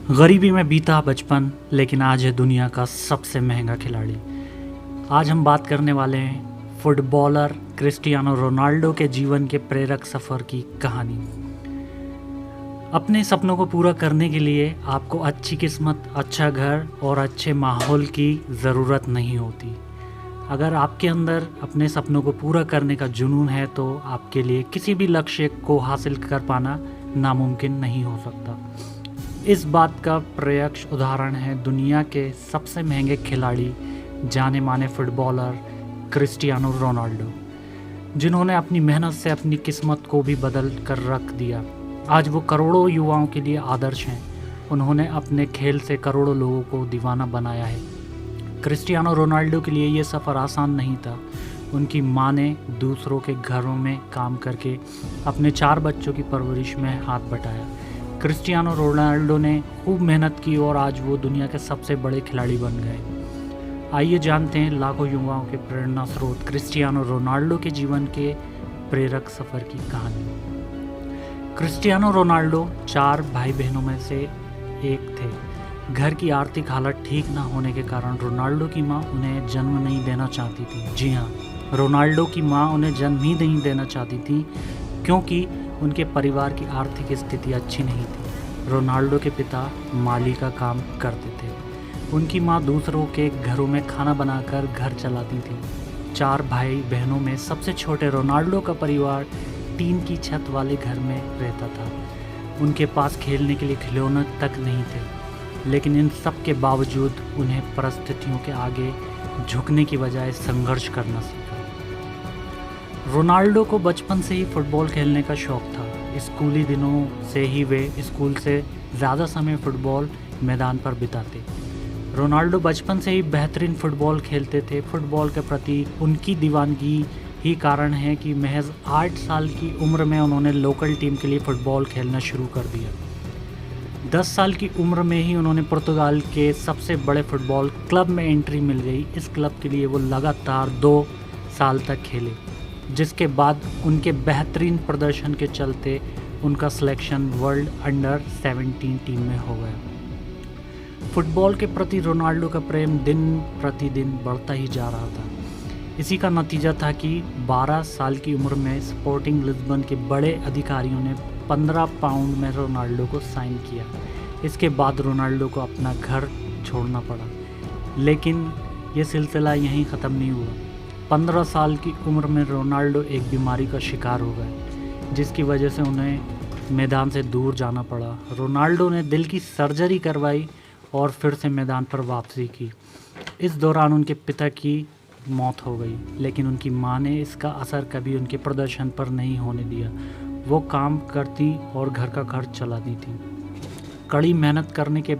गरीबी में बीता बचपन, लेकिन आज है दुनिया का सबसे महंगा खिलाड़ी। आज हम बात करने वाले हैं फुटबॉलर क्रिस्टियानो रोनाल्डो के जीवन के प्रेरक सफ़र की कहानी। अपने सपनों को पूरा करने के लिए आपको अच्छी किस्मत, अच्छा घर और अच्छे माहौल की ज़रूरत नहीं होती। अगर आपके अंदर अपने सपनों को पूरा करने का जुनून है तो आपके लिए किसी भी लक्ष्य को हासिल कर पाना नामुमकिन नहीं हो सकता। इस बात का प्रत्यक्ष उदाहरण है दुनिया के सबसे महंगे खिलाड़ी, जाने माने फुटबॉलर क्रिस्टियानो रोनाल्डो, जिन्होंने अपनी मेहनत से अपनी किस्मत को भी बदल कर रख दिया। आज वो करोड़ों युवाओं के लिए आदर्श हैं। उन्होंने अपने खेल से करोड़ों लोगों को दीवाना बनाया है। क्रिस्टियानो रोनाल्डो के लिए ये सफ़र आसान नहीं था। उनकी मां ने दूसरों के घरों में काम करके अपने 4 बच्चों की परवरिश में हाथ बटाया। क्रिस्टियानो रोनाल्डो ने खूब मेहनत की और आज वो दुनिया के सबसे बड़े खिलाड़ी बन गए। आइए जानते हैं लाखों युवाओं के प्रेरणा स्रोत क्रिस्टियानो रोनाल्डो के जीवन के प्रेरक सफ़र की कहानी। क्रिस्टियानो रोनाल्डो 4 भाई बहनों में से एक थे। घर की आर्थिक हालत ठीक ना होने के कारण रोनाल्डो की मां उन्हें जन्म नहीं देना चाहती थी। जी हाँ, रोनाल्डो की मां उन्हें जन्म ही नहीं देना चाहती थी क्योंकि उनके परिवार की आर्थिक स्थिति अच्छी नहीं थी। रोनाल्डो के पिता माली का काम करते थे। उनकी मां दूसरों के घरों में खाना बनाकर घर चलाती थी। 4 भाई बहनों में सबसे छोटे रोनाल्डो का परिवार टीन की छत वाले घर में रहता था। उनके पास खेलने के लिए खिलौने तक नहीं थे, लेकिन इन सब के बावजूद उन्हें परिस्थितियों के आगे झुकने की बजाय संघर्ष करना सीखा। रोनाल्डो को बचपन से ही फुटबॉल खेलने का शौक़ था। स्कूली दिनों से ही वे स्कूल से ज़्यादा समय फुटबॉल मैदान पर बिताते। रोनाल्डो बचपन से ही बेहतरीन फुटबॉल खेलते थे। फुटबॉल के प्रति उनकी दीवानगी ही कारण है कि महज 8 साल की उम्र में उन्होंने लोकल टीम के लिए फ़ुटबॉल खेलना शुरू कर दिया। 10 साल की उम्र में ही उन्होंने पुर्तगाल के सबसे बड़े फुटबॉल क्लब में एंट्री मिल गई। इस क्लब के लिए वो लगातार 2 साल तक खेले, जिसके बाद उनके बेहतरीन प्रदर्शन के चलते उनका सिलेक्शन वर्ल्ड अंडर 17 टीम में हो गया। फुटबॉल के प्रति रोनाल्डो का प्रेम दिन प्रतिदिन बढ़ता ही जा रहा था। इसी का नतीजा था कि 12 साल की उम्र में स्पोर्टिंग लिस्बन के बड़े अधिकारियों ने 15 पाउंड में रोनाल्डो को साइन किया। इसके बाद रोनाल्डो को अपना घर छोड़ना पड़ा, लेकिन ये सिलसिला यहीं ख़त्म नहीं हुआ। 15 साल की उम्र में रोनाल्डो एक बीमारी का शिकार हो गए, जिसकी वजह से उन्हें मैदान से दूर जाना पड़ा। रोनाल्डो ने दिल की सर्जरी करवाई और फिर से मैदान पर वापसी की। इस दौरान उनके पिता की मौत हो गई, लेकिन उनकी मां ने इसका असर कभी उनके प्रदर्शन पर नहीं होने दिया। वो काम करती और घर का खर्च चलाती थी। कड़ी मेहनत करने के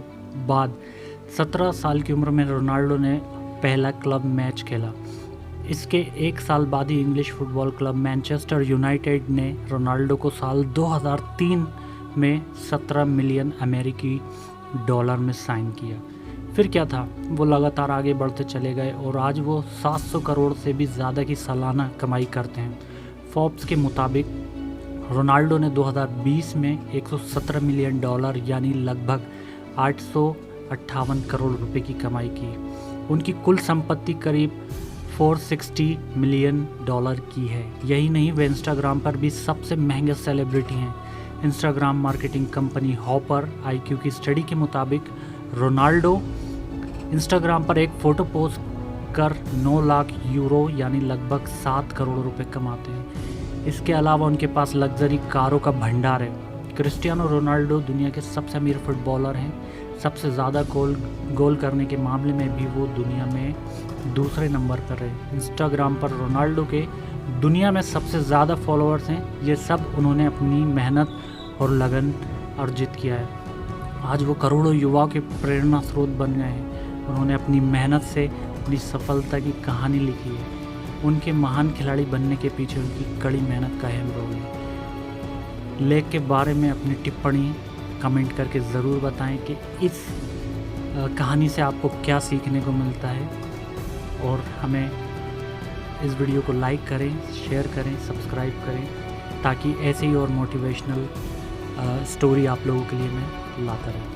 बाद 17 साल की उम्र में रोनाल्डो ने पहला क्लब मैच खेला। इसके 1 साल बाद ही English football club Manchester United ने रोनाल्डो को साल 2003 में 17 मिलियन अमेरिकी डॉलर में साइन किया। फिर क्या था, वो लगातार आगे बढ़ते चले गए और आज वो 700 करोड़ से भी ज़्यादा की सालाना कमाई करते हैं। फोर्ब्स के मुताबिक रोनाल्डो ने 2020 में 117 मिलियन डॉलर यानी लगभग 858 करोड़ रुपए की कमाई की। उनकी कुल संपत्ति करीब 460 मिलियन डॉलर की है। यही नहीं, वे इंस्टाग्राम पर भी सबसे महंगे सेलिब्रिटी हैं। Instagram marketing company hopper IQ की स्टडी के मुताबिक रोनाल्डो इंस्टाग्राम पर एक फ़ोटो पोस्ट कर 9 लाख यूरो यानी लगभग 7 करोड़ रुपए कमाते हैं। इसके अलावा उनके पास लग्जरी कारों का भंडार है। क्रिस्टियानो रोनाल्डो दुनिया के सबसे अमीर फुटबॉलर हैं। सबसे ज़्यादा गोल करने के मामले में भी वो दुनिया में दूसरे नंबर पर है। इंस्टाग्राम पर रोनाल्डो के दुनिया में सबसे ज़्यादा फॉलोअर्स हैं। ये सब उन्होंने अपनी मेहनत और लगन अर्जित किया है। आज वो करोड़ों युवाओं के प्रेरणा स्रोत बन गए हैं। उन्होंने अपनी मेहनत से अपनी सफलता की कहानी लिखी है। उनके महान खिलाड़ी बनने के पीछे उनकी कड़ी मेहनत का अहम रोल है। लेख के बारे में अपनी टिप्पणी कमेंट करके ज़रूर बताएं कि इस कहानी से आपको क्या सीखने को मिलता है, और हमें इस वीडियो को लाइक करें, शेयर करें, सब्सक्राइब करें, ताकि ऐसे ही और मोटिवेशनल स्टोरी आप लोगों के लिए मैं लाता रहूँ।